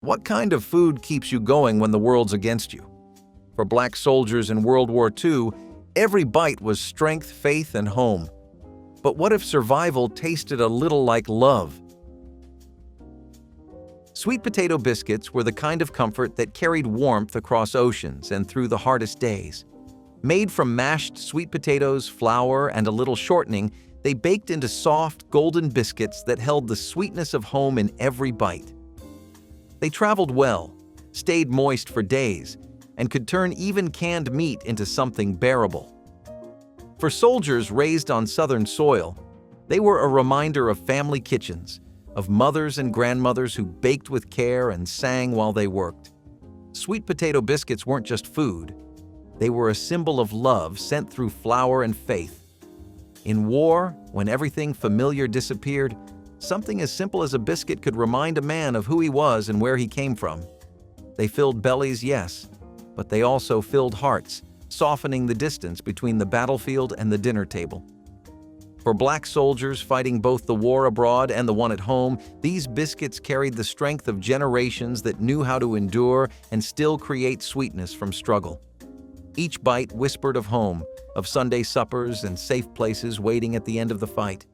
What kind of food keeps you going when the world's against you? For Black soldiers in World War II, every bite was strength, faith, and home. But what if survival tasted a little like love? Sweet potato biscuits were the kind of comfort that carried warmth across oceans and through the hardest days. Made from mashed sweet potatoes, flour, and a little shortening, they baked into soft, golden biscuits that held the sweetness of home in every bite. They traveled well, stayed moist for days, and could turn even canned meat into something bearable. For soldiers raised on southern soil, they were a reminder of family kitchens, of mothers and grandmothers who baked with care and sang while they worked. Sweet potato biscuits weren't just food. They were a symbol of love sent through flour and faith. In war, when everything familiar disappeared, something as simple as a biscuit could remind a man of who he was and where he came from. They filled bellies, yes, but they also filled hearts, softening the distance between the battlefield and the dinner table. For Black soldiers fighting both the war abroad and the one at home, these biscuits carried the strength of generations that knew how to endure and still create sweetness from struggle. Each bite whispered of home, of Sunday suppers and safe places waiting at the end of the fight.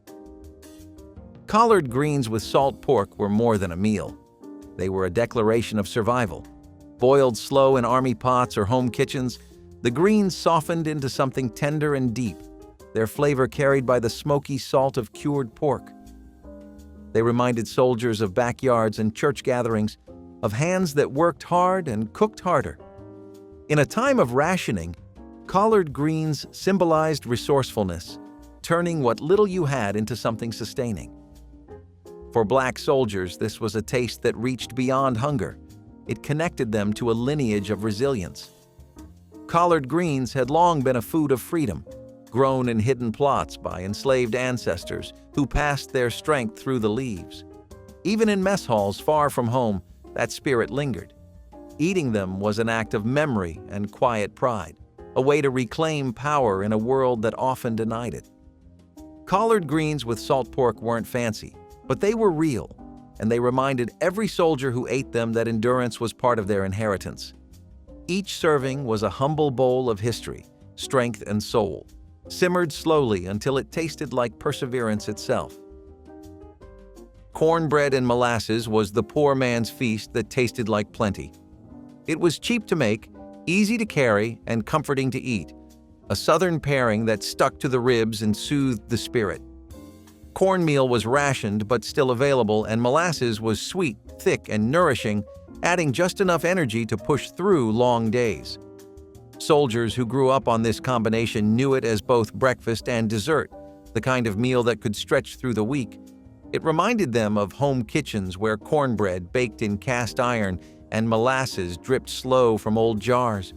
Collard greens with salt pork were more than a meal. They were a declaration of survival. Boiled slow in army pots or home kitchens, the greens softened into something tender and deep, their flavor carried by the smoky salt of cured pork. They reminded soldiers of backyards and church gatherings, of hands that worked hard and cooked harder. In a time of rationing, collard greens symbolized resourcefulness, turning what little you had into something sustaining. For Black soldiers, this was a taste that reached beyond hunger. It connected them to a lineage of resilience. Collard greens had long been a food of freedom, grown in hidden plots by enslaved ancestors who passed their strength through the leaves. Even in mess halls far from home, that spirit lingered. Eating them was an act of memory and quiet pride, a way to reclaim power in a world that often denied it. Collard greens with salt pork weren't fancy, but they were real, and they reminded every soldier who ate them that endurance was part of their inheritance. Each serving was a humble bowl of history, strength, and soul, simmered slowly until it tasted like perseverance itself. Cornbread and molasses was the poor man's feast that tasted like plenty. It was cheap to make, easy to carry, and comforting to eat, a southern pairing that stuck to the ribs and soothed the spirit. Cornmeal was rationed but still available, and molasses was sweet, thick, and nourishing, adding just enough energy to push through long days. Soldiers who grew up on this combination knew it as both breakfast and dessert, the kind of meal that could stretch through the week. It reminded them of home kitchens where cornbread baked in cast iron and molasses dripped slow from old jars.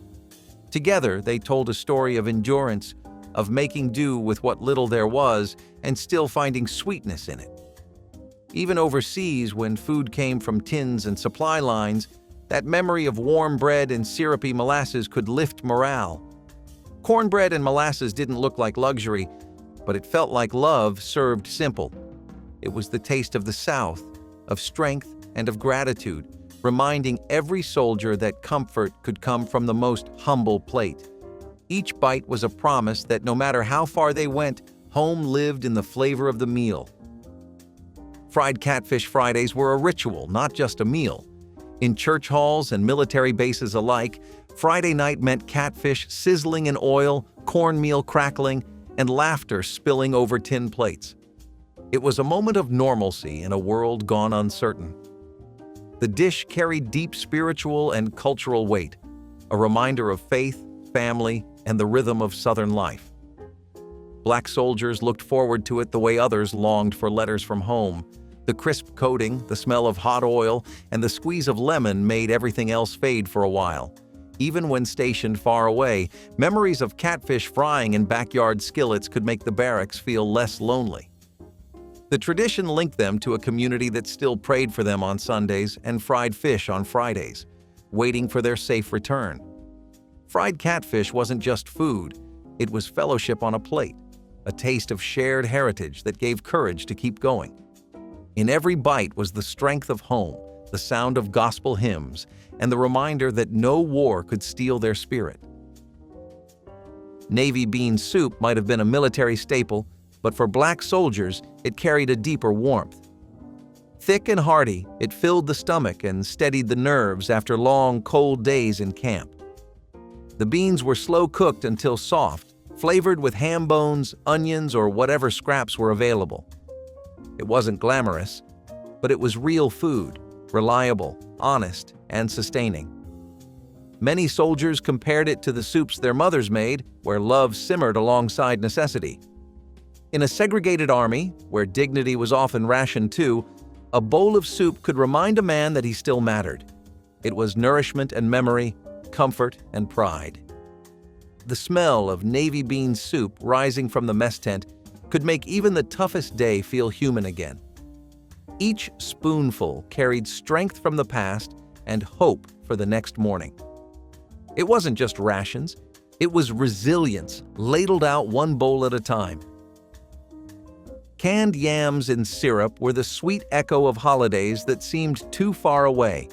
Together, they told a story of endurance, of making do with what little there was and still finding sweetness in it. Even overseas, when food came from tins and supply lines, that memory of warm bread and syrupy molasses could lift morale. Cornbread and molasses didn't look like luxury, but it felt like love served simple. It was the taste of the South, of strength and of gratitude, reminding every soldier that comfort could come from the most humble plate. Each bite was a promise that no matter how far they went, home lived in the flavor of the meal. Fried catfish Fridays were a ritual, not just a meal. In church halls and military bases alike, Friday night meant catfish sizzling in oil, cornmeal crackling, and laughter spilling over tin plates. It was a moment of normalcy in a world gone uncertain. The dish carried deep spiritual and cultural weight, a reminder of faith, family, and the rhythm of Southern life. Black soldiers looked forward to it the way others longed for letters from home. The crisp coating, the smell of hot oil, and the squeeze of lemon made everything else fade for a while. Even when stationed far away, memories of catfish frying in backyard skillets could make the barracks feel less lonely. The tradition linked them to a community that still prayed for them on Sundays and fried fish on Fridays, waiting for their safe return. Fried catfish wasn't just food, it was fellowship on a plate, a taste of shared heritage that gave courage to keep going. In every bite was the strength of home, the sound of gospel hymns, and the reminder that no war could steal their spirit. Navy bean soup might have been a military staple, but for black soldiers, it carried a deeper warmth. Thick and hearty, it filled the stomach and steadied the nerves after long, cold days in camp. The beans were slow cooked until soft, flavored with ham bones, onions, or whatever scraps were available. It wasn't glamorous, but it was real food, reliable, honest, and sustaining. Many soldiers compared it to the soups their mothers made, where love simmered alongside necessity. In a segregated army, where dignity was often rationed too, a bowl of soup could remind a man that he still mattered. It was nourishment and memory, comfort and pride. The smell of navy bean soup rising from the mess tent could make even the toughest day feel human again. Each spoonful carried strength from the past and hope for the next morning. It wasn't just rations, it was resilience ladled out one bowl at a time. Canned yams in syrup were the sweet echo of holidays that seemed too far away.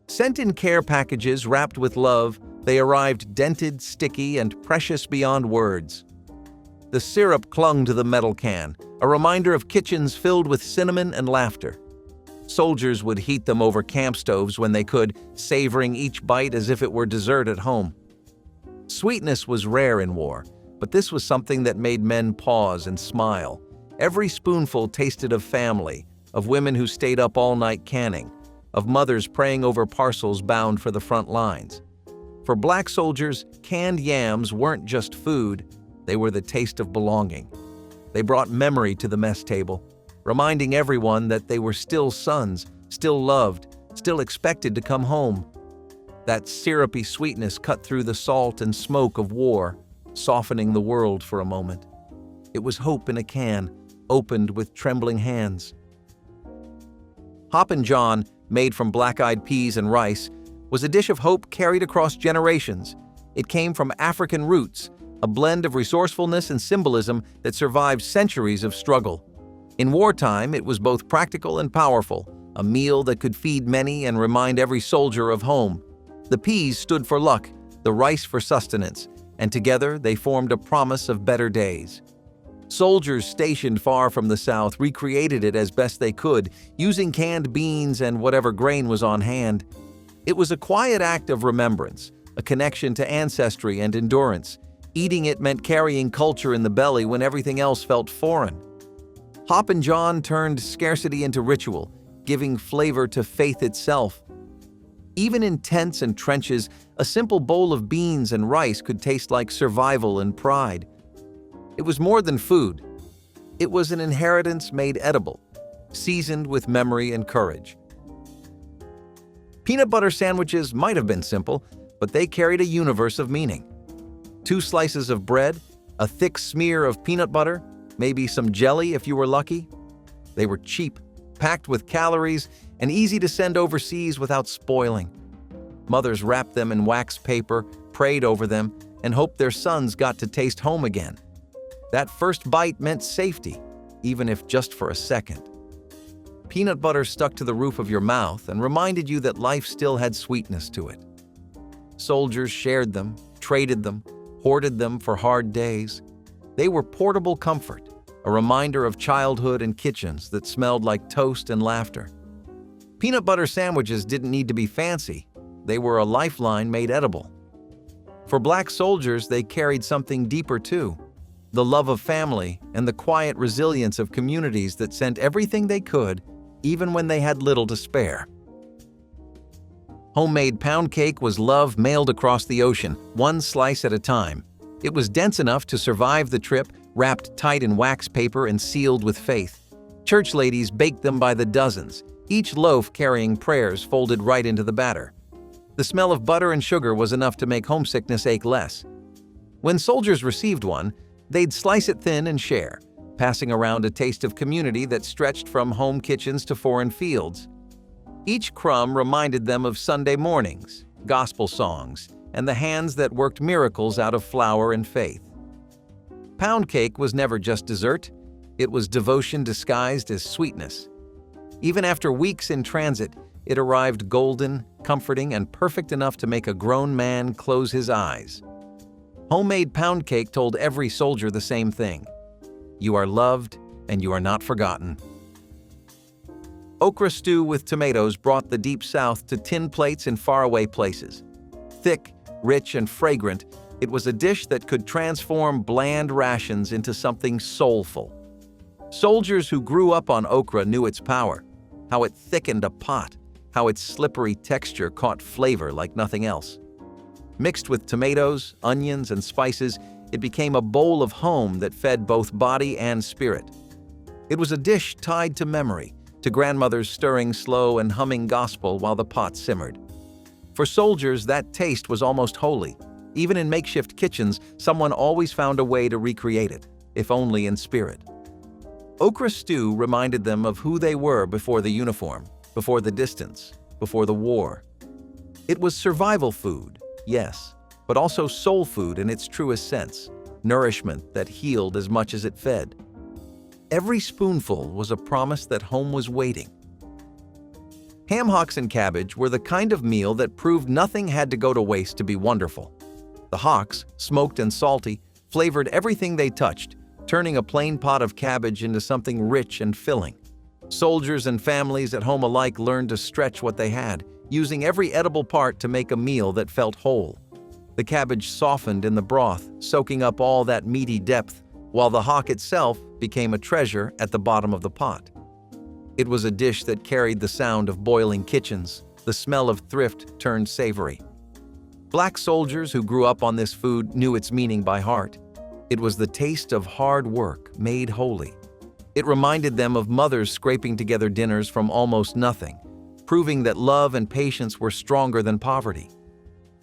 Sent in care packages wrapped with love, they arrived dented, sticky, and precious beyond words. The syrup clung to the metal can, a reminder of kitchens filled with cinnamon and laughter. Soldiers would heat them over camp stoves when they could, savoring each bite as if it were dessert at home. Sweetness was rare in war, but this was something that made men pause and smile. Every spoonful tasted of family, of women who stayed up all night canning, of mothers praying over parcels bound for the front lines. For black soldiers, canned yams weren't just food, they were the taste of belonging. They brought memory to the mess table, reminding everyone that they were still sons, still loved, still expected to come home. That syrupy sweetness cut through the salt and smoke of war, softening the world for a moment. It was hope in a can, opened with trembling hands. Hoppin John, made from black-eyed peas and rice, was a dish of hope carried across generations. It came from African roots, a blend of resourcefulness and symbolism that survived centuries of struggle. In wartime, it was both practical and powerful, a meal that could feed many and remind every soldier of home. The peas stood for luck, the rice for sustenance, and together they formed a promise of better days. Soldiers stationed far from the South recreated it as best they could, using canned beans and whatever grain was on hand. It was a quiet act of remembrance, a connection to ancestry and endurance. Eating it meant carrying culture in the belly when everything else felt foreign. Hoppin John turned scarcity into ritual, giving flavor to faith itself. Even in tents and trenches, a simple bowl of beans and rice could taste like survival and pride. It was more than food. It was an inheritance made edible, seasoned with memory and courage. Peanut butter sandwiches might have been simple, but they carried a universe of meaning. 2 slices of bread, a thick smear of peanut butter, maybe some jelly if you were lucky. They were cheap, packed with calories, and easy to send overseas without spoiling. Mothers wrapped them in wax paper, prayed over them, and hoped their sons got to taste home again. That first bite meant safety, even if just for a second. Peanut butter stuck to the roof of your mouth and reminded you that life still had sweetness to it. Soldiers shared them, traded them, hoarded them for hard days. They were portable comfort, a reminder of childhood and kitchens that smelled like toast and laughter. Peanut butter sandwiches didn't need to be fancy. They were a lifeline made edible. For black soldiers, they carried something deeper too, the love of family and the quiet resilience of communities that sent everything they could, even when they had little to spare. Homemade pound cake was love mailed across the ocean, one slice at a time. It was dense enough to survive the trip, wrapped tight in wax paper and sealed with faith. Church ladies baked them by the dozens, each loaf carrying prayers folded right into the batter. The smell of butter and sugar was enough to make homesickness ache less. When soldiers received one, they'd slice it thin and share, passing around a taste of community that stretched from home kitchens to foreign fields. Each crumb reminded them of Sunday mornings, gospel songs, and the hands that worked miracles out of flour and faith. Pound cake was never just dessert, it was devotion disguised as sweetness. Even after weeks in transit, it arrived golden, comforting, and perfect enough to make a grown man close his eyes. Homemade pound cake told every soldier the same thing: you are loved and you are not forgotten. Okra stew with tomatoes brought the Deep South to tin plates in faraway places. Thick, rich, and fragrant, it was a dish that could transform bland rations into something soulful. Soldiers who grew up on okra knew its power, how it thickened a pot, how its slippery texture caught flavor like nothing else. Mixed with tomatoes, onions, and spices, it became a bowl of home that fed both body and spirit. It was a dish tied to memory, to grandmother's stirring slow and humming gospel while the pot simmered. For soldiers, that taste was almost holy. Even in makeshift kitchens, someone always found a way to recreate it, if only in spirit. Okra stew reminded them of who they were before the uniform, before the distance, before the war. It was survival food, yes, but also soul food in its truest sense, nourishment that healed as much as it fed. Every spoonful was a promise that home was waiting. Ham hocks and cabbage were the kind of meal that proved nothing had to go to waste to be wonderful. The hocks, smoked and salty, flavored everything they touched, turning a plain pot of cabbage into something rich and filling. Soldiers and families at home alike learned to stretch what they had, using every edible part to make a meal that felt whole. The cabbage softened in the broth, soaking up all that meaty depth, while the hock itself became a treasure at the bottom of the pot. It was a dish that carried the sound of boiling kitchens, the smell of thrift turned savory. Black soldiers who grew up on this food knew its meaning by heart. It was the taste of hard work made holy. It reminded them of mothers scraping together dinners from almost nothing, proving that love and patience were stronger than poverty.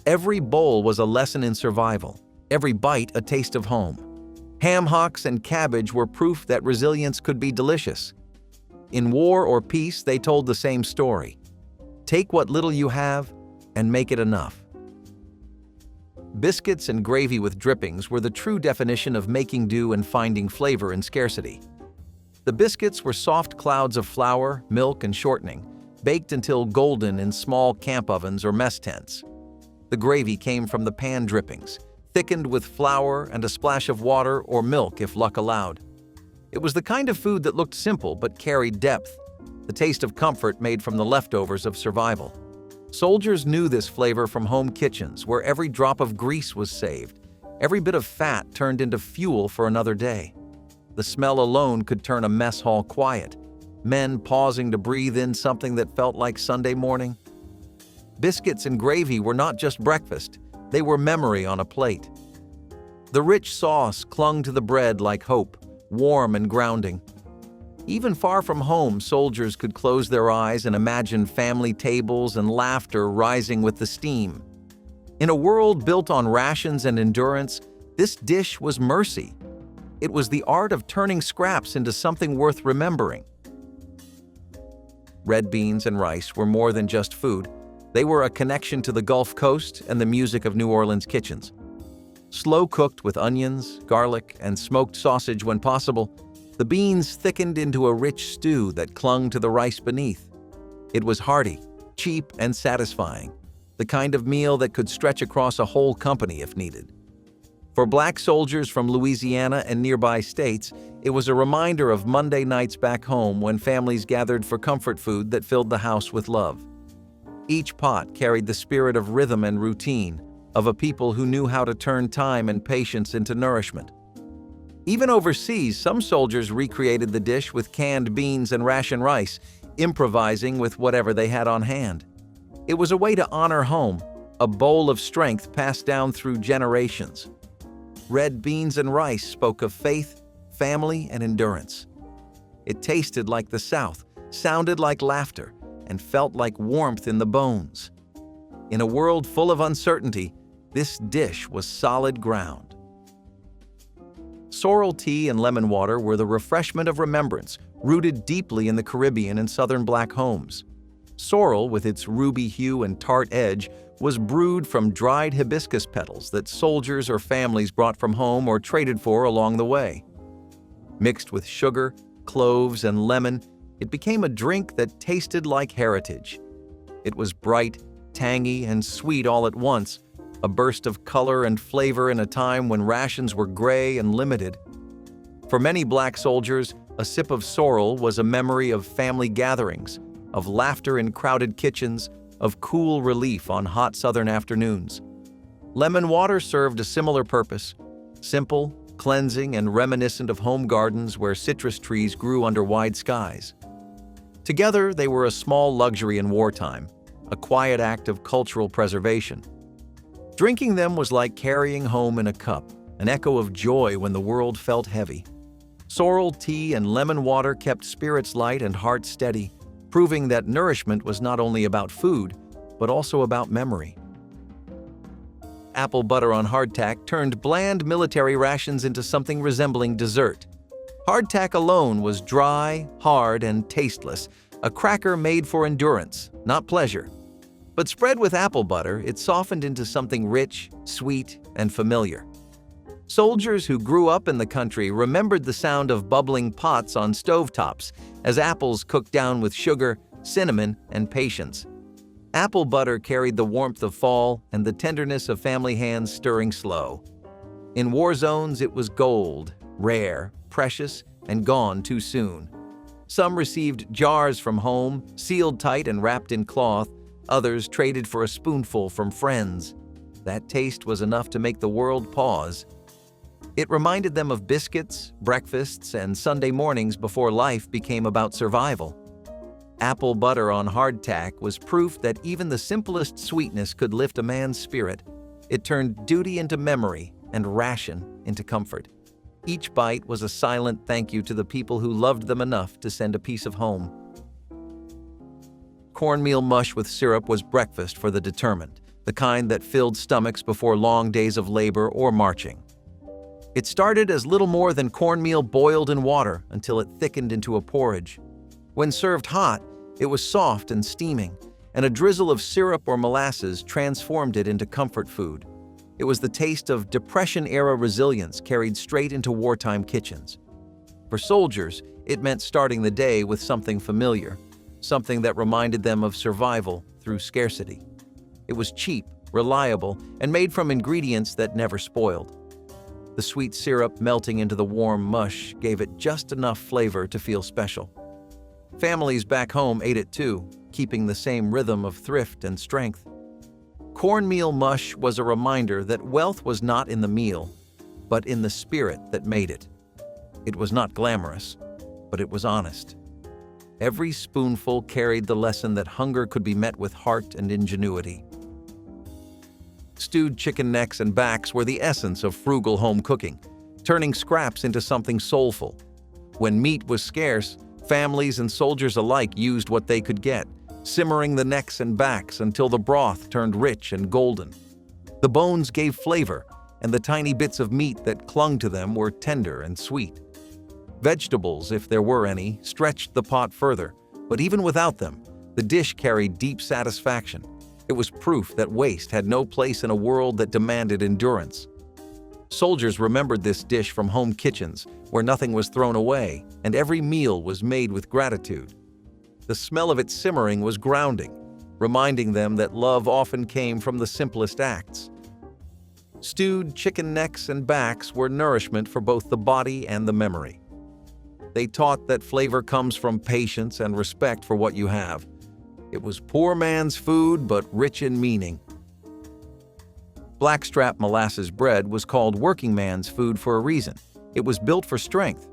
Every bowl was a lesson in survival, every bite a taste of home. Ham hocks and cabbage were proof that resilience could be delicious. In war or peace, they told the same story. Take what little you have and make it enough. Biscuits and gravy with drippings were the true definition of making do and finding flavor in scarcity. The biscuits were soft clouds of flour, milk, and shortening, baked until golden in small camp ovens or mess tents. The gravy came from the pan drippings, thickened with flour and a splash of water or milk if luck allowed. It was the kind of food that looked simple but carried depth, the taste of comfort made from the leftovers of survival. Soldiers knew this flavor from home kitchens where every drop of grease was saved, every bit of fat turned into fuel for another day. The smell alone could turn a mess hall quiet, men pausing to breathe in something that felt like Sunday morning. Biscuits and gravy were not just breakfast, they were memory on a plate. The rich sauce clung to the bread like hope, warm and grounding. Even far from home, soldiers could close their eyes and imagine family tables and laughter rising with the steam. In a world built on rations and endurance, this dish was mercy. It was the art of turning scraps into something worth remembering. Red beans and rice were more than just food. They were a connection to the Gulf Coast and the music of New Orleans kitchens. Slow cooked with onions, garlic, and smoked sausage when possible, the beans thickened into a rich stew that clung to the rice beneath. It was hearty, cheap, and satisfying, the kind of meal that could stretch across a whole company if needed. For Black soldiers from Louisiana and nearby states, it was a reminder of Monday nights back home when families gathered for comfort food that filled the house with love. Each pot carried the spirit of rhythm and routine, of a people who knew how to turn time and patience into nourishment. Even overseas, some soldiers recreated the dish with canned beans and ration rice, improvising with whatever they had on hand. It was a way to honor home, a bowl of strength passed down through generations. Red beans and rice spoke of faith, family, and endurance. It tasted like the South, sounded like laughter, and felt like warmth in the bones. In a world full of uncertainty, this dish was solid ground. Sorrel tea and lemon water were the refreshment of remembrance, rooted deeply in the Caribbean and Southern Black homes. Sorrel, with its ruby hue and tart edge, was brewed from dried hibiscus petals that soldiers or families brought from home or traded for along the way. Mixed with sugar, cloves, and lemon, it became a drink that tasted like heritage. It was bright, tangy, and sweet all at once, a burst of color and flavor in a time when rations were gray and limited. For many black soldiers, a sip of sorrel was a memory of family gatherings, of laughter in crowded kitchens, of cool relief on hot southern afternoons. Lemon water served a similar purpose, simple, cleansing, and reminiscent of home gardens where citrus trees grew under wide skies. Together, they were a small luxury in wartime, a quiet act of cultural preservation. Drinking them was like carrying home in a cup, an echo of joy when the world felt heavy. Sorrel tea and lemon water kept spirits light and hearts steady, proving that nourishment was not only about food, but also about memory. Apple butter on hardtack turned bland military rations into something resembling dessert. Hardtack alone was dry, hard, and tasteless, a cracker made for endurance, not pleasure. But spread with apple butter, it softened into something rich, sweet, and familiar. Soldiers who grew up in the country remembered the sound of bubbling pots on stovetops as apples cooked down with sugar, cinnamon, and patience. Apple butter carried the warmth of fall and the tenderness of family hands stirring slow. In war zones, it was gold, rare, precious, and gone too soon. Some received jars from home, sealed tight and wrapped in cloth. Others traded for a spoonful from friends. That taste was enough to make the world pause. It reminded them of biscuits, breakfasts, and Sunday mornings before life became about survival. Apple butter on hardtack was proof that even the simplest sweetness could lift a man's spirit. It turned duty into memory and ration into comfort. Each bite was a silent thank you to the people who loved them enough to send a piece of home. Cornmeal mush with syrup was breakfast for the determined, the kind that filled stomachs before long days of labor or marching. It started as little more than cornmeal boiled in water until it thickened into a porridge. When served hot, it was soft and steaming, and a drizzle of syrup or molasses transformed it into comfort food. It was the taste of Depression-era resilience carried straight into wartime kitchens. For soldiers, it meant starting the day with something familiar, something that reminded them of survival through scarcity. It was cheap, reliable, and made from ingredients that never spoiled. The sweet syrup melting into the warm mush gave it just enough flavor to feel special. Families back home ate it too, keeping the same rhythm of thrift and strength. Cornmeal mush was a reminder that wealth was not in the meal, but in the spirit that made it. It was not glamorous, but it was honest. Every spoonful carried the lesson that hunger could be met with heart and ingenuity. Stewed chicken necks and backs were the essence of frugal home cooking, turning scraps into something soulful. When meat was scarce, families and soldiers alike used what they could get, simmering the necks and backs until the broth turned rich and golden. The bones gave flavor, and the tiny bits of meat that clung to them were tender and sweet. Vegetables, if there were any, stretched the pot further, but even without them, the dish carried deep satisfaction. It was proof that waste had no place in a world that demanded endurance. Soldiers remembered this dish from home kitchens, where nothing was thrown away, and every meal was made with gratitude. The smell of it simmering was grounding, reminding them that love often came from the simplest acts. Stewed chicken necks and backs were nourishment for both the body and the memory. They taught that flavor comes from patience and respect for what you have. It was poor man's food, but rich in meaning. Blackstrap molasses bread was called working man's food for a reason. It was built for strength.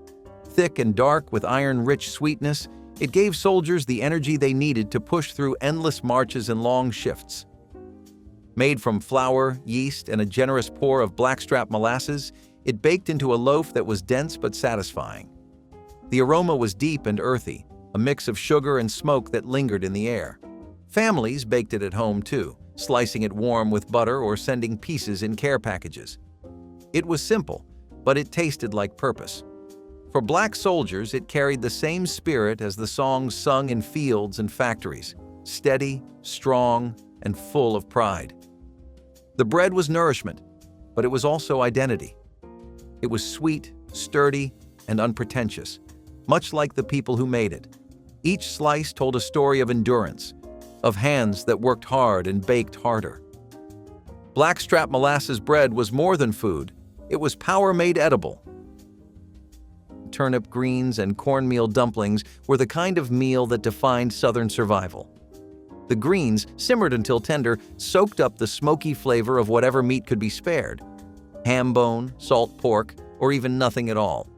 Thick and dark with iron-rich sweetness, it gave soldiers the energy they needed to push through endless marches and long shifts. Made from flour, yeast, and a generous pour of blackstrap molasses, it baked into a loaf that was dense but satisfying. The aroma was deep and earthy, a mix of sugar and smoke that lingered in the air. Families baked it at home too, slicing it warm with butter or sending pieces in care packages. It was simple, but it tasted like purpose. For black soldiers, it carried the same spirit as the songs sung in fields and factories, steady, strong, and full of pride. The bread was nourishment, but it was also identity. It was sweet, sturdy, and unpretentious, much like the people who made it. Each slice told a story of endurance, of hands that worked hard and baked harder. Blackstrap molasses bread was more than food. It was power made edible. Turnip greens and cornmeal dumplings were the kind of meal that defined Southern survival. The greens, simmered until tender, soaked up the smoky flavor of whatever meat could be spared. Ham bone, salt pork, or even nothing at all.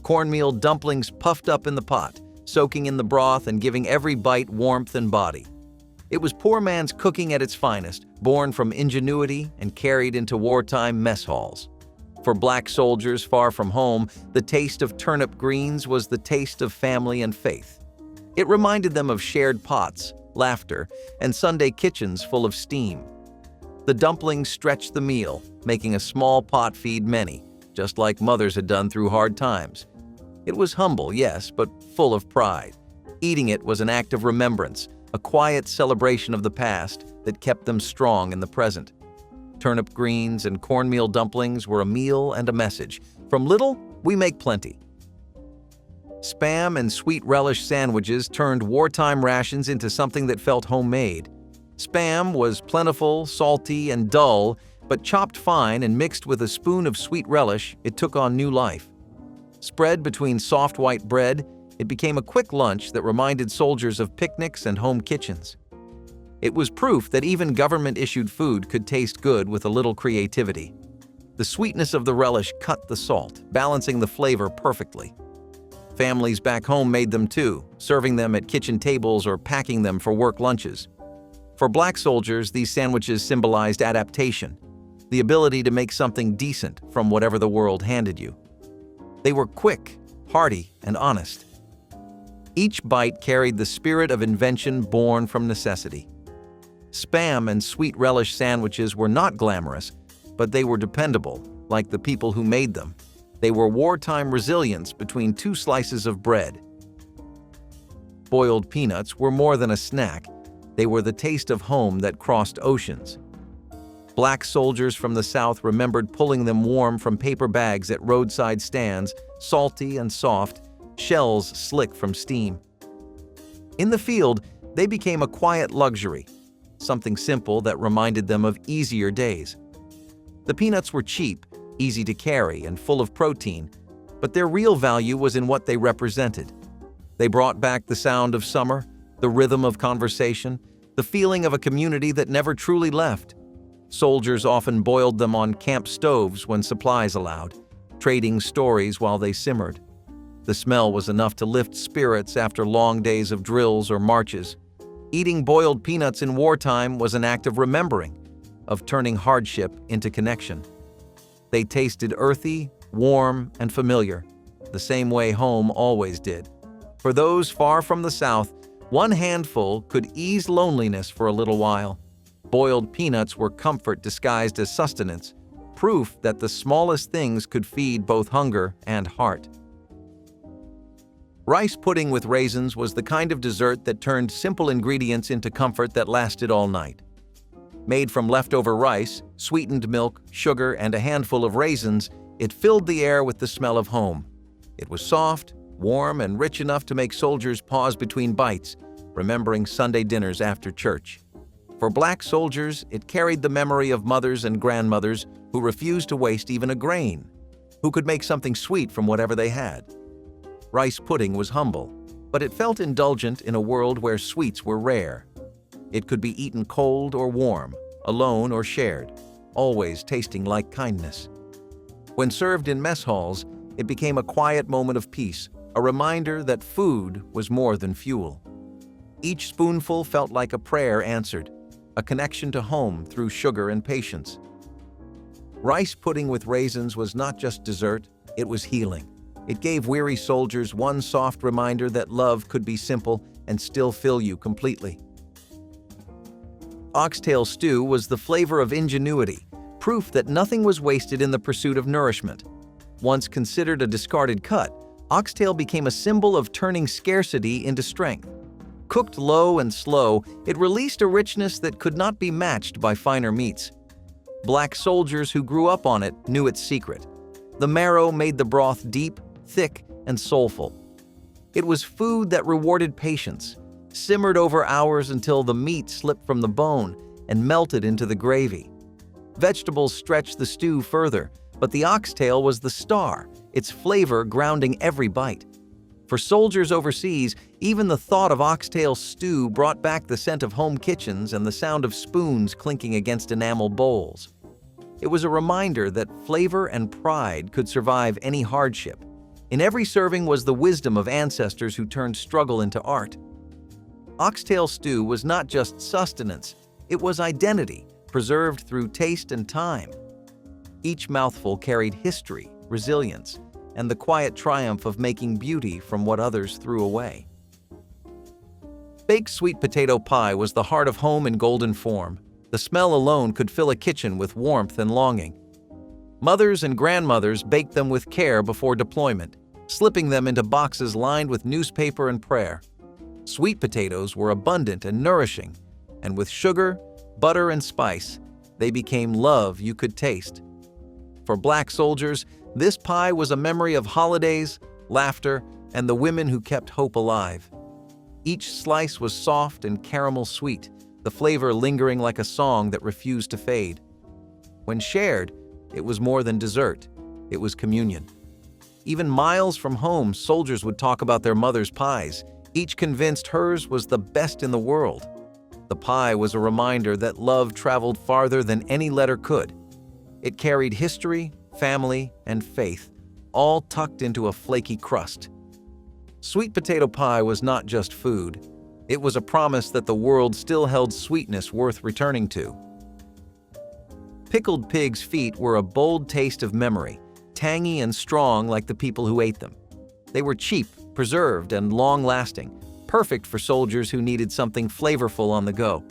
Cornmeal dumplings puffed up in the pot, soaking in the broth and giving every bite warmth and body. It was poor man's cooking at its finest, born from ingenuity and carried into wartime mess halls. For black soldiers far from home, the taste of turnip greens was the taste of family and faith. It reminded them of shared pots, laughter, and Sunday kitchens full of steam. The dumplings stretched the meal, making a small pot feed many, just like mothers had done through hard times. It was humble, yes, but full of pride. Eating it was an act of remembrance, a quiet celebration of the past that kept them strong in the present. Turnip greens and cornmeal dumplings were a meal and a message. From little, we make plenty. Spam and sweet relish sandwiches turned wartime rations into something that felt homemade. Spam was plentiful, salty, and dull, but chopped fine and mixed with a spoon of sweet relish, it took on new life. Spread between soft white bread, it became a quick lunch that reminded soldiers of picnics and home kitchens. It was proof that even government-issued food could taste good with a little creativity. The sweetness of the relish cut the salt, balancing the flavor perfectly. Families back home made them too, serving them at kitchen tables or packing them for work lunches. For black soldiers, these sandwiches symbolized adaptation, the ability to make something decent from whatever the world handed you. They were quick, hearty, and honest. Each bite carried the spirit of invention born from necessity. Spam and sweet relish sandwiches were not glamorous, but they were dependable, like the people who made them. They were wartime resilience between two slices of bread. Boiled peanuts were more than a snack. They were the taste of home that crossed oceans. Black soldiers from the South remembered pulling them warm from paper bags at roadside stands, salty and soft, shells slick from steam. In the field, they became a quiet luxury, something simple that reminded them of easier days. The peanuts were cheap, easy to carry, and full of protein, but their real value was in what they represented. They brought back the sound of summer, the rhythm of conversation, the feeling of a community that never truly left. Soldiers often boiled them on camp stoves when supplies allowed, trading stories while they simmered. The smell was enough to lift spirits after long days of drills or marches. Eating boiled peanuts in wartime was an act of remembering, of turning hardship into connection. They tasted earthy, warm, and familiar, the same way home always did. For those far from the South, one handful could ease loneliness for a little while. Boiled peanuts were comfort disguised as sustenance, proof that the smallest things could feed both hunger and heart. Rice pudding with raisins was the kind of dessert that turned simple ingredients into comfort that lasted all night. Made from leftover rice, sweetened milk, sugar, and a handful of raisins, it filled the air with the smell of home. It was soft, warm, and rich enough to make soldiers pause between bites, remembering Sunday dinners after church. For black soldiers, it carried the memory of mothers and grandmothers who refused to waste even a grain, who could make something sweet from whatever they had. Rice pudding was humble, but it felt indulgent in a world where sweets were rare. It could be eaten cold or warm, alone or shared, always tasting like kindness. When served in mess halls, it became a quiet moment of peace, a reminder that food was more than fuel. Each spoonful felt like a prayer answered, a connection to home through sugar and patience. Rice pudding with raisins was not just dessert, it was healing. It gave weary soldiers one soft reminder that love could be simple and still fill you completely. Oxtail stew was the flavor of ingenuity, proof that nothing was wasted in the pursuit of nourishment. Once considered a discarded cut, oxtail became a symbol of turning scarcity into strength. Cooked low and slow, it released a richness that could not be matched by finer meats. Black soldiers who grew up on it knew its secret. The marrow made the broth deep, thick, and soulful. It was food that rewarded patience, simmered over hours until the meat slipped from the bone and melted into the gravy. Vegetables stretched the stew further, but the oxtail was the star, its flavor grounding every bite. For soldiers overseas, even the thought of oxtail stew brought back the scent of home kitchens and the sound of spoons clinking against enamel bowls. It was a reminder that flavor and pride could survive any hardship. In every serving was the wisdom of ancestors who turned struggle into art. Oxtail stew was not just sustenance, it was identity, preserved through taste and time. Each mouthful carried history, resilience, and the quiet triumph of making beauty from what others threw away. Baked sweet potato pie was the heart of home in golden form. The smell alone could fill a kitchen with warmth and longing. Mothers and grandmothers baked them with care before deployment, slipping them into boxes lined with newspaper and prayer. Sweet potatoes were abundant and nourishing, and with sugar, butter, and spice, they became love you could taste. For Black soldiers, this pie was a memory of holidays, laughter, and the women who kept hope alive. Each slice was soft and caramel sweet, the flavor lingering like a song that refused to fade. When shared, it was more than dessert, it was communion. Even miles from home, soldiers would talk about their mother's pies, each convinced hers was the best in the world. The pie was a reminder that love traveled farther than any letter could. It carried history, family, and faith, all tucked into a flaky crust. Sweet potato pie was not just food. It was a promise that the world still held sweetness worth returning to. Pickled pig's feet were a bold taste of memory, tangy and strong like the people who ate them. They were cheap, preserved, and long-lasting, perfect for soldiers who needed something flavorful on the go.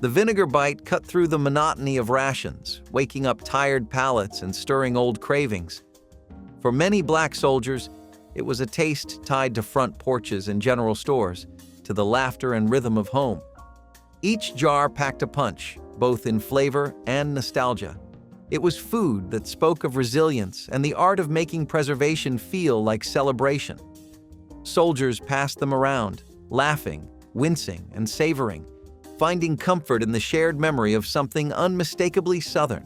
The vinegar bite cut through the monotony of rations, waking up tired palates and stirring old cravings. For many Black soldiers, it was a taste tied to front porches and general stores, to the laughter and rhythm of home. Each jar packed a punch, both in flavor and nostalgia. It was food that spoke of resilience and the art of making preservation feel like celebration. Soldiers passed them around, laughing, wincing, and savoring, finding comfort in the shared memory of something unmistakably Southern.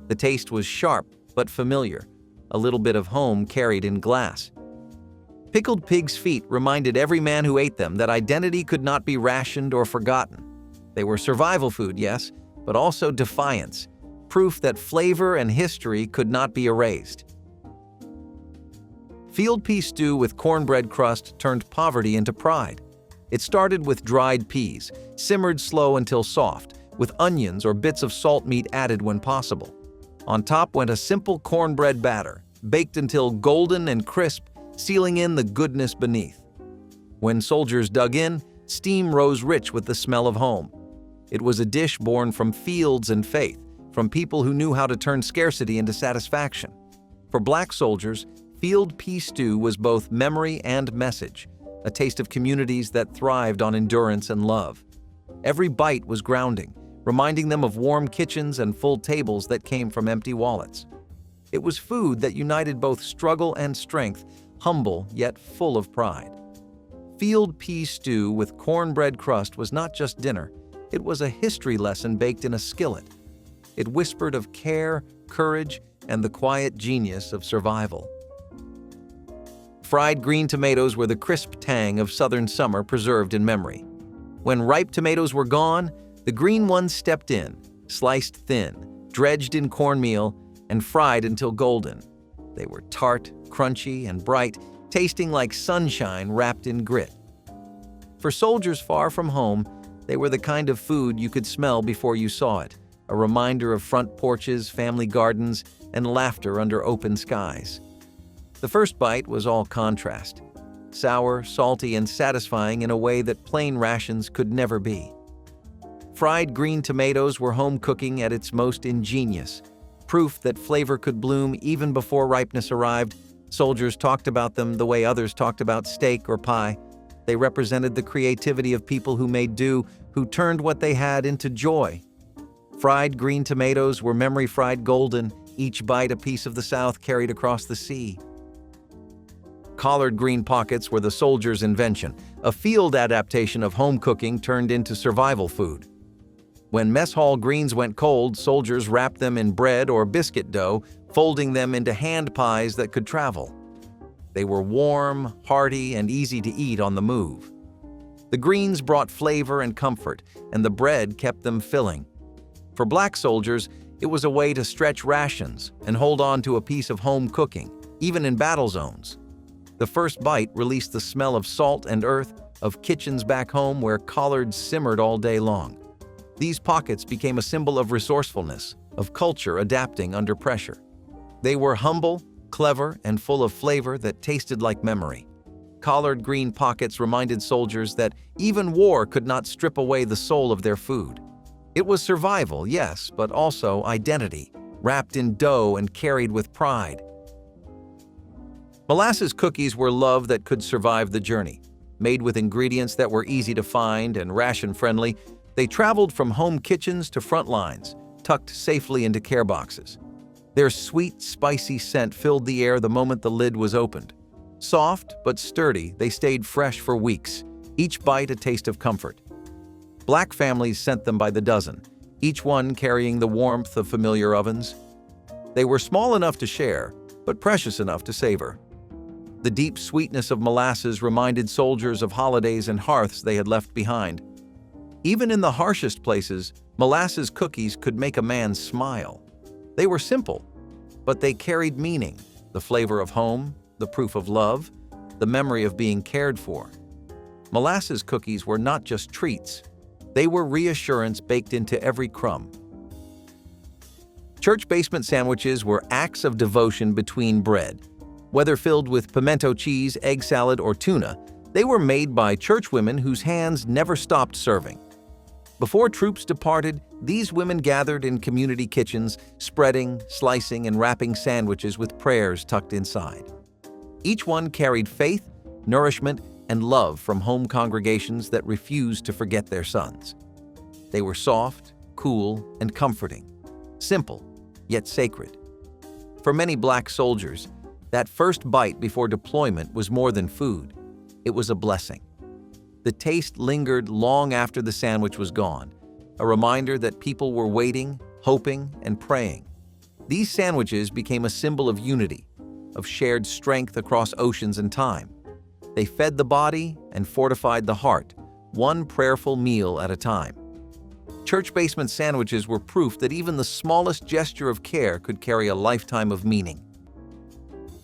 The taste was sharp but familiar, a little bit of home carried in glass. Pickled pig's feet reminded every man who ate them that identity could not be rationed or forgotten. They were survival food, yes, but also defiance, proof that flavor and history could not be erased. Field pea stew with cornbread crust turned poverty into pride. It started with dried peas, simmered slow until soft, with onions or bits of salt meat added when possible. On top went a simple cornbread batter, baked until golden and crisp, sealing in the goodness beneath. When soldiers dug in, steam rose rich with the smell of home. It was a dish born from fields and faith, from people who knew how to turn scarcity into satisfaction. For Black soldiers, field pea stew was both memory and message, a taste of communities that thrived on endurance and love. Every bite was grounding, reminding them of warm kitchens and full tables that came from empty wallets. It was food that united both struggle and strength, humble yet full of pride. Field pea stew with cornbread crust was not just dinner, it was a history lesson baked in a skillet. It whispered of care, courage, and the quiet genius of survival. Fried green tomatoes were the crisp tang of Southern summer preserved in memory. When ripe tomatoes were gone, the green ones stepped in, sliced thin, dredged in cornmeal, and fried until golden. They were tart, crunchy, and bright, tasting like sunshine wrapped in grit. For soldiers far from home, they were the kind of food you could smell before you saw it, a reminder of front porches, family gardens, and laughter under open skies. The first bite was all contrast, sour, salty, and satisfying in a way that plain rations could never be. Fried green tomatoes were home cooking at its most ingenious, proof that flavor could bloom even before ripeness arrived. Soldiers talked about them the way others talked about steak or pie. They represented the creativity of people who made do, who turned what they had into joy. Fried green tomatoes were memory-fried golden, each bite a piece of the South carried across the sea. Collard green pockets were the soldiers' invention, a field adaptation of home cooking turned into survival food. When mess hall greens went cold, soldiers wrapped them in bread or biscuit dough, folding them into hand pies that could travel. They were warm, hearty, and easy to eat on the move. The greens brought flavor and comfort, and the bread kept them filling. For black soldiers, it was a way to stretch rations and hold on to a piece of home cooking, even in battle zones. The first bite released the smell of salt and earth, of kitchens back home where collards simmered all day long. These pockets became a symbol of resourcefulness, of culture adapting under pressure. They were humble, clever, and full of flavor that tasted like memory. Collard green pockets reminded soldiers that even war could not strip away the soul of their food. It was survival, yes, but also identity, wrapped in dough and carried with pride. Molasses cookies were love that could survive the journey. Made with ingredients that were easy to find and ration-friendly, they traveled from home kitchens to front lines, tucked safely into care boxes. Their sweet, spicy scent filled the air the moment the lid was opened. Soft but sturdy, they stayed fresh for weeks, each bite a taste of comfort. Black families sent them by the dozen, each one carrying the warmth of familiar ovens. They were small enough to share, but precious enough to savor. The deep sweetness of molasses reminded soldiers of holidays and hearths they had left behind. Even in the harshest places, molasses cookies could make a man smile. They were simple, but they carried meaning, the flavor of home, the proof of love, the memory of being cared for. Molasses cookies were not just treats. They were reassurance baked into every crumb. Church basement sandwiches were acts of devotion between bread. Whether filled with pimento cheese, egg salad, or tuna, they were made by churchwomen whose hands never stopped serving. Before troops departed, these women gathered in community kitchens, spreading, slicing, and wrapping sandwiches with prayers tucked inside. Each one carried faith, nourishment, and love from home congregations that refused to forget their sons. They were soft, cool, and comforting, simple, yet sacred. For many black soldiers, that first bite before deployment was more than food. It was a blessing. The taste lingered long after the sandwich was gone, a reminder that people were waiting, hoping, and praying. These sandwiches became a symbol of unity, of shared strength across oceans and time. They fed the body and fortified the heart, one prayerful meal at a time. Church basement sandwiches were proof that even the smallest gesture of care could carry a lifetime of meaning.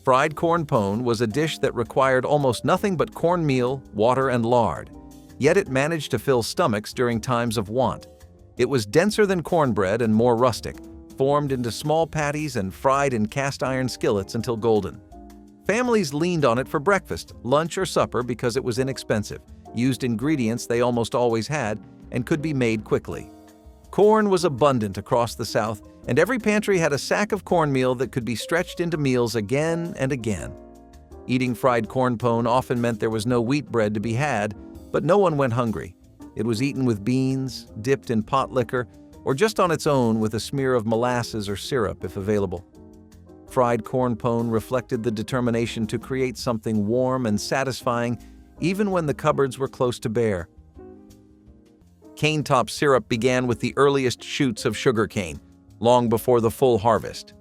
Fried corn pone was a dish that required almost nothing but cornmeal, water, and lard, yet it managed to fill stomachs during times of want. It was denser than cornbread and more rustic, formed into small patties and fried in cast-iron skillets until golden. Families leaned on it for breakfast, lunch, or supper because it was inexpensive, used ingredients they almost always had, and could be made quickly. Corn was abundant across the South, and every pantry had a sack of cornmeal that could be stretched into meals again and again. Eating fried corn pone often meant there was no wheat bread to be had, but no one went hungry. It was eaten with beans, dipped in Potlikker, or just on its own with a smear of molasses or syrup if available. Fried corn pone reflected the determination to create something warm and satisfying even when the cupboards were close to bare. Cane top syrup began with the earliest shoots of sugarcane, long before the full harvest.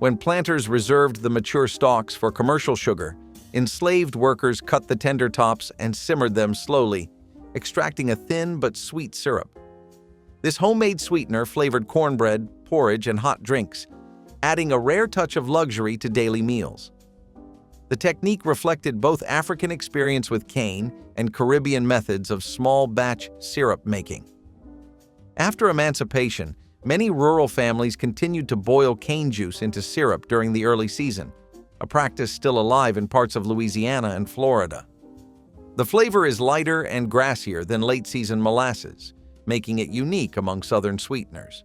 When planters reserved the mature stalks for commercial sugar, enslaved workers cut the tender tops and simmered them slowly, extracting a thin but sweet syrup. This homemade sweetener flavored cornbread, porridge, and hot drinks, adding a rare touch of luxury to daily meals. The technique reflected both African experience with cane and Caribbean methods of small-batch syrup making. After emancipation, many rural families continued to boil cane juice into syrup during the early season, a practice still alive in parts of Louisiana and Florida. The flavor is lighter and grassier than late-season molasses, making it unique among Southern sweeteners.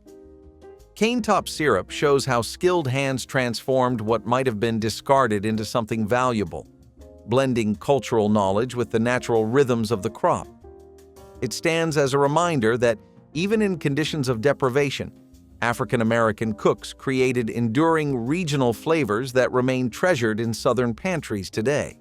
Cane top syrup shows how skilled hands transformed what might have been discarded into something valuable, blending cultural knowledge with the natural rhythms of the crop. It stands as a reminder that, even in conditions of deprivation, African American cooks created enduring regional flavors that remain treasured in Southern pantries today.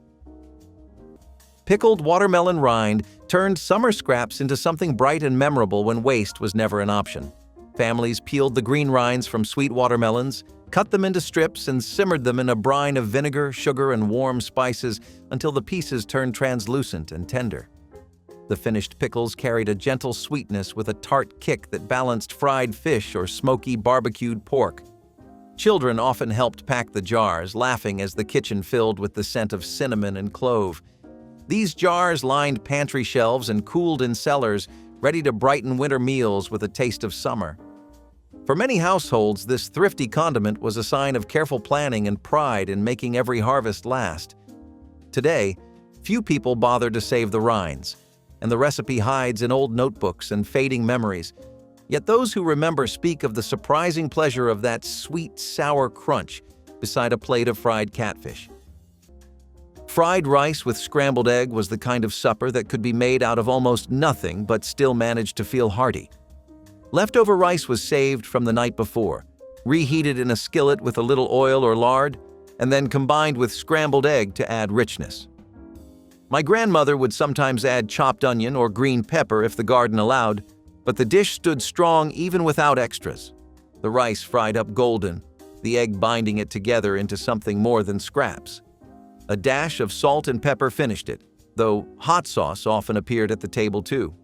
Pickled watermelon rind turned summer scraps into something bright and memorable when waste was never an option. Families peeled the green rinds from sweet watermelons, cut them into strips, and simmered them in a brine of vinegar, sugar, and warm spices until the pieces turned translucent and tender. The finished pickles carried a gentle sweetness with a tart kick that balanced fried fish or smoky barbecued pork. Children often helped pack the jars, laughing as the kitchen filled with the scent of cinnamon and clove. These jars lined pantry shelves and cooled in cellars, ready to brighten winter meals with a taste of summer. For many households, this thrifty condiment was a sign of careful planning and pride in making every harvest last. Today, few people bother to save the rinds, and the recipe hides in old notebooks and fading memories. Yet those who remember speak of the surprising pleasure of that sweet, sour crunch beside a plate of fried catfish. Fried rice with scrambled egg was the kind of supper that could be made out of almost nothing but still managed to feel hearty. Leftover rice was saved from the night before, reheated in a skillet with a little oil or lard, and then combined with scrambled egg to add richness. My grandmother would sometimes add chopped onion or green pepper if the garden allowed, but the dish stood strong even without extras. The rice fried up golden, the egg binding it together into something more than scraps. A dash of salt and pepper finished it, though hot sauce often appeared at the table too.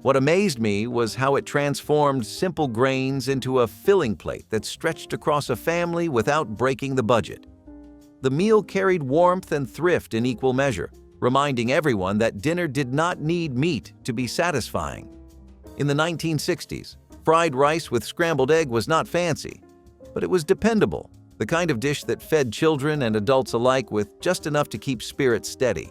What amazed me was how it transformed simple grains into a filling plate that stretched across a family without breaking the budget. The meal carried warmth and thrift in equal measure, reminding everyone that dinner did not need meat to be satisfying. In the 1960s, fried rice with scrambled egg was not fancy, but it was dependable, the kind of dish that fed children and adults alike with just enough to keep spirits steady.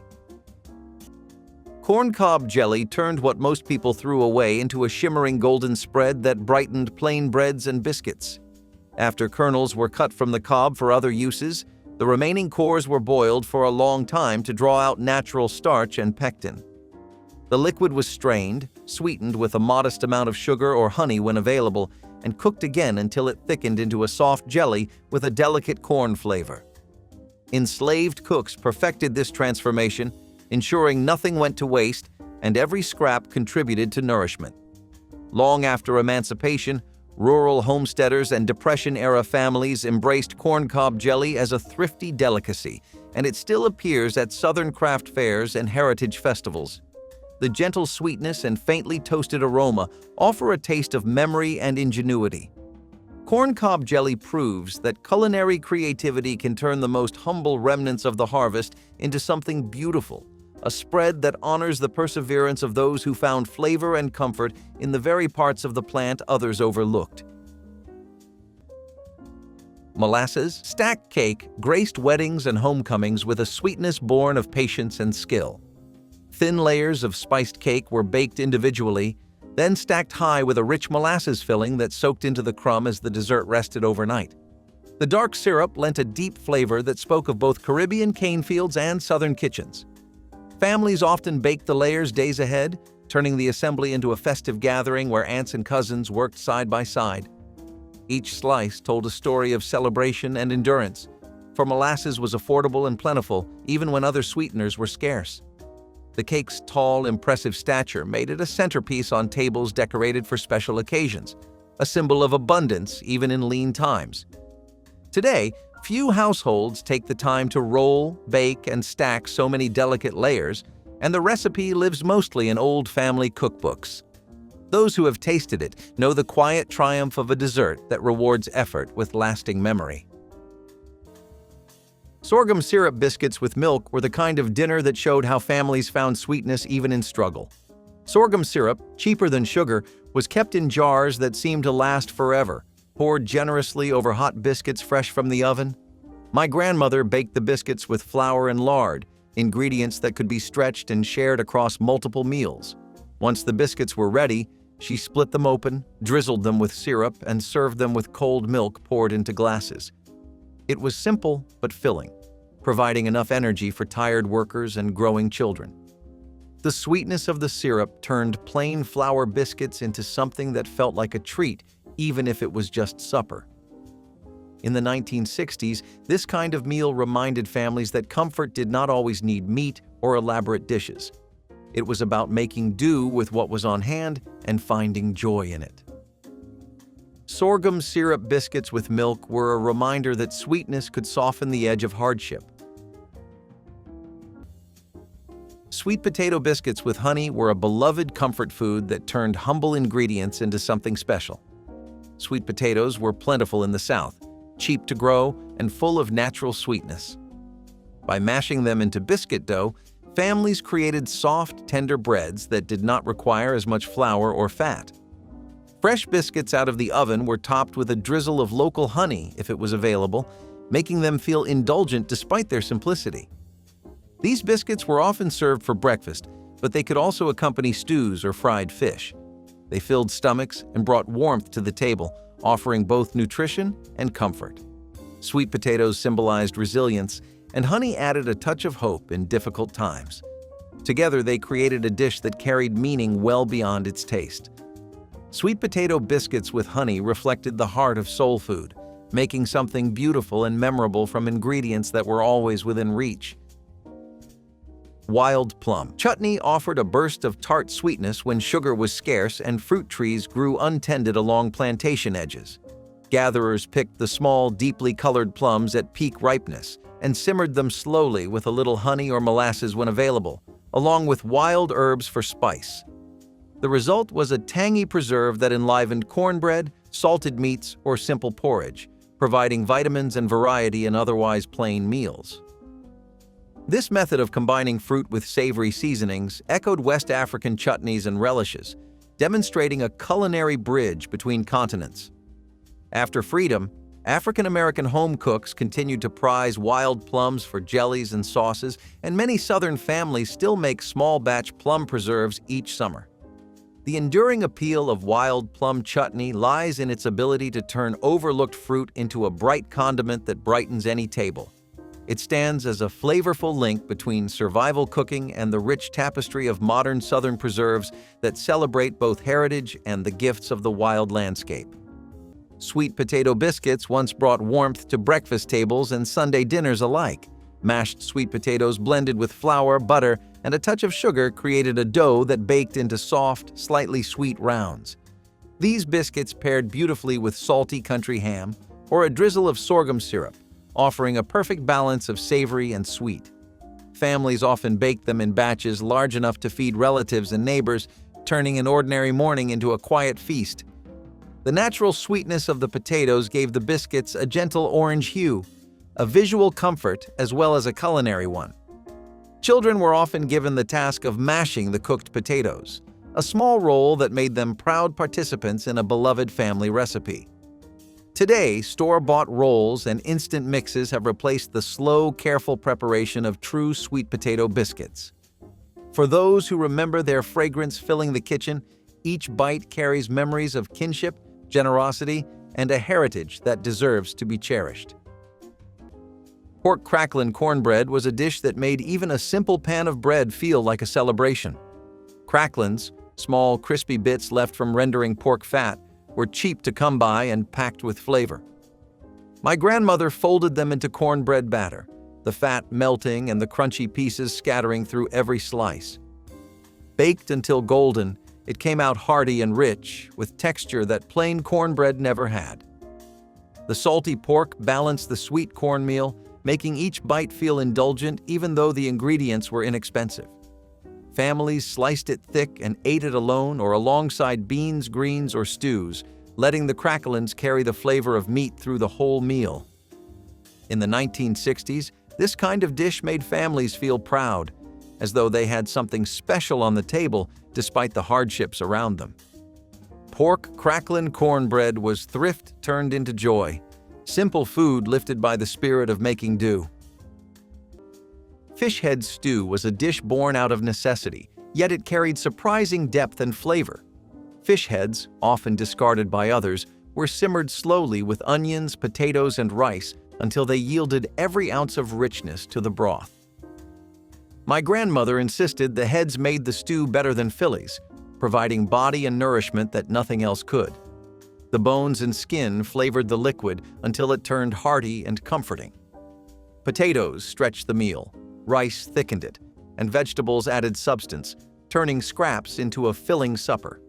Corncob jelly turned what most people threw away into a shimmering golden spread that brightened plain breads and biscuits. After kernels were cut from the cob for other uses, the remaining cores were boiled for a long time to draw out natural starch and pectin. The liquid was strained, sweetened with a modest amount of sugar or honey when available, and cooked again until it thickened into a soft jelly with a delicate corn flavor. Enslaved cooks perfected this transformation, ensuring nothing went to waste and every scrap contributed to nourishment. Long after emancipation, rural homesteaders and Depression-era families embraced corncob jelly as a thrifty delicacy, and it still appears at Southern craft fairs and heritage festivals. The gentle sweetness and faintly toasted aroma offer a taste of memory and ingenuity. Corncob jelly proves that culinary creativity can turn the most humble remnants of the harvest into something beautiful, a spread that honors the perseverance of those who found flavor and comfort in the very parts of the plant others overlooked. Molasses stacked cake graced weddings and homecomings with a sweetness born of patience and skill. Thin layers of spiced cake were baked individually, then stacked high with a rich molasses filling that soaked into the crumb as the dessert rested overnight. The dark syrup lent a deep flavor that spoke of both Caribbean cane fields and Southern kitchens. Families often baked the layers days ahead, turning the assembly into a festive gathering where aunts and cousins worked side by side. Each slice told a story of celebration and endurance, for molasses was affordable and plentiful even when other sweeteners were scarce. The cake's tall, impressive stature made it a centerpiece on tables decorated for special occasions, a symbol of abundance even in lean times. Today, few households take the time to roll, bake, and stack so many delicate layers, and the recipe lives mostly in old family cookbooks. Those who have tasted it know the quiet triumph of a dessert that rewards effort with lasting memory. Sorghum syrup biscuits with milk were the kind of dinner that showed how families found sweetness even in struggle. Sorghum syrup, cheaper than sugar, was kept in jars that seemed to last forever, poured generously over hot biscuits fresh from the oven. My grandmother baked the biscuits with flour and lard, ingredients that could be stretched and shared across multiple meals. Once the biscuits were ready, she split them open, drizzled them with syrup, and served them with cold milk poured into glasses. It was simple but filling, providing enough energy for tired workers and growing children. The sweetness of the syrup turned plain flour biscuits into something that felt like a treat, even if it was just supper. In the 1960s, this kind of meal reminded families that comfort did not always need meat or elaborate dishes. It was about making do with what was on hand and finding joy in it. Sorghum syrup biscuits with milk were a reminder that sweetness could soften the edge of hardship. Sweet potato biscuits with honey were a beloved comfort food that turned humble ingredients into something special. Sweet potatoes were plentiful in the South, cheap to grow, and full of natural sweetness. By mashing them into biscuit dough, families created soft, tender breads that did not require as much flour or fat. Fresh biscuits out of the oven were topped with a drizzle of local honey if it was available, making them feel indulgent despite their simplicity. These biscuits were often served for breakfast, but they could also accompany stews or fried fish. They filled stomachs and brought warmth to the table, offering both nutrition and comfort. Sweet potatoes symbolized resilience, and honey added a touch of hope in difficult times. Together, they created a dish that carried meaning well beyond its taste. Sweet potato biscuits with honey reflected the heart of soul food, making something beautiful and memorable from ingredients that were always within reach. Wild plum chutney offered a burst of tart sweetness when sugar was scarce and fruit trees grew untended along plantation edges. Gatherers picked the small, deeply colored plums at peak ripeness and simmered them slowly with a little honey or molasses when available, along with wild herbs for spice. The result was a tangy preserve that enlivened cornbread, salted meats, or simple porridge, providing vitamins and variety in otherwise plain meals. This method of combining fruit with savory seasonings echoed West African chutneys and relishes, demonstrating a culinary bridge between continents. After freedom, African-American home cooks continued to prize wild plums for jellies and sauces, and many Southern families still make small-batch plum preserves each summer. The enduring appeal of wild plum chutney lies in its ability to turn overlooked fruit into a bright condiment that brightens any table. It stands as a flavorful link between survival cooking and the rich tapestry of modern Southern preserves that celebrate both heritage and the gifts of the wild landscape. Sweet potato biscuits once brought warmth to breakfast tables and Sunday dinners alike. Mashed sweet potatoes blended with flour, butter, and a touch of sugar created a dough that baked into soft, slightly sweet rounds. These biscuits paired beautifully with salty country ham or a drizzle of sorghum syrup, offering a perfect balance of savory and sweet. Families often baked them in batches large enough to feed relatives and neighbors, turning an ordinary morning into a quiet feast. The natural sweetness of the potatoes gave the biscuits a gentle orange hue, a visual comfort as well as a culinary one. Children were often given the task of mashing the cooked potatoes, a small role that made them proud participants in a beloved family recipe. Today, store-bought rolls and instant mixes have replaced the slow, careful preparation of true sweet potato biscuits. For those who remember their fragrance filling the kitchen, each bite carries memories of kinship, generosity, and a heritage that deserves to be cherished. Pork cracklin cornbread was a dish that made even a simple pan of bread feel like a celebration. Cracklins, small, crispy bits left from rendering pork fat, were cheap to come by and packed with flavor. My grandmother folded them into cornbread batter, the fat melting and the crunchy pieces scattering through every slice. Baked until golden, it came out hearty and rich, with texture that plain cornbread never had. The salty pork balanced the sweet cornmeal, making each bite feel indulgent even though the ingredients were inexpensive. Families sliced it thick and ate it alone or alongside beans, greens, or stews, letting the cracklins carry the flavor of meat through the whole meal. In the 1960s, this kind of dish made families feel proud, as though they had something special on the table despite the hardships around them. Pork cracklin cornbread was thrift turned into joy, simple food lifted by the spirit of making do. Fish head stew was a dish born out of necessity, yet it carried surprising depth and flavor. Fish heads, often discarded by others, were simmered slowly with onions, potatoes, and rice until they yielded every ounce of richness to the broth. My grandmother insisted the heads made the stew better than fillies, providing body and nourishment that nothing else could. The bones and skin flavored the liquid until it turned hearty and comforting. Potatoes stretched the meal, rice thickened it, and vegetables added substance, turning scraps into a filling supper.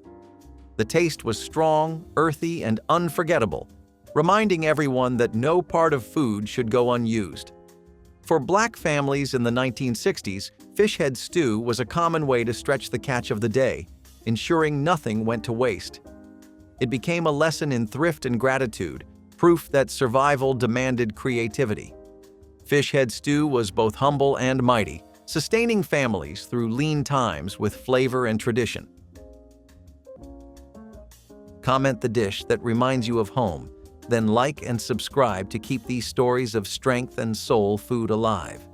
The taste was strong, earthy, and unforgettable, reminding everyone that no part of food should go unused. For Black families in the 1960s, fish head stew was a common way to stretch the catch of the day, ensuring nothing went to waste. It became a lesson in thrift and gratitude, proof that survival demanded creativity. Fish head stew was both humble and mighty, sustaining families through lean times with flavor and tradition. Comment the dish that reminds you of home, then like and subscribe to keep these stories of strength and soul food alive.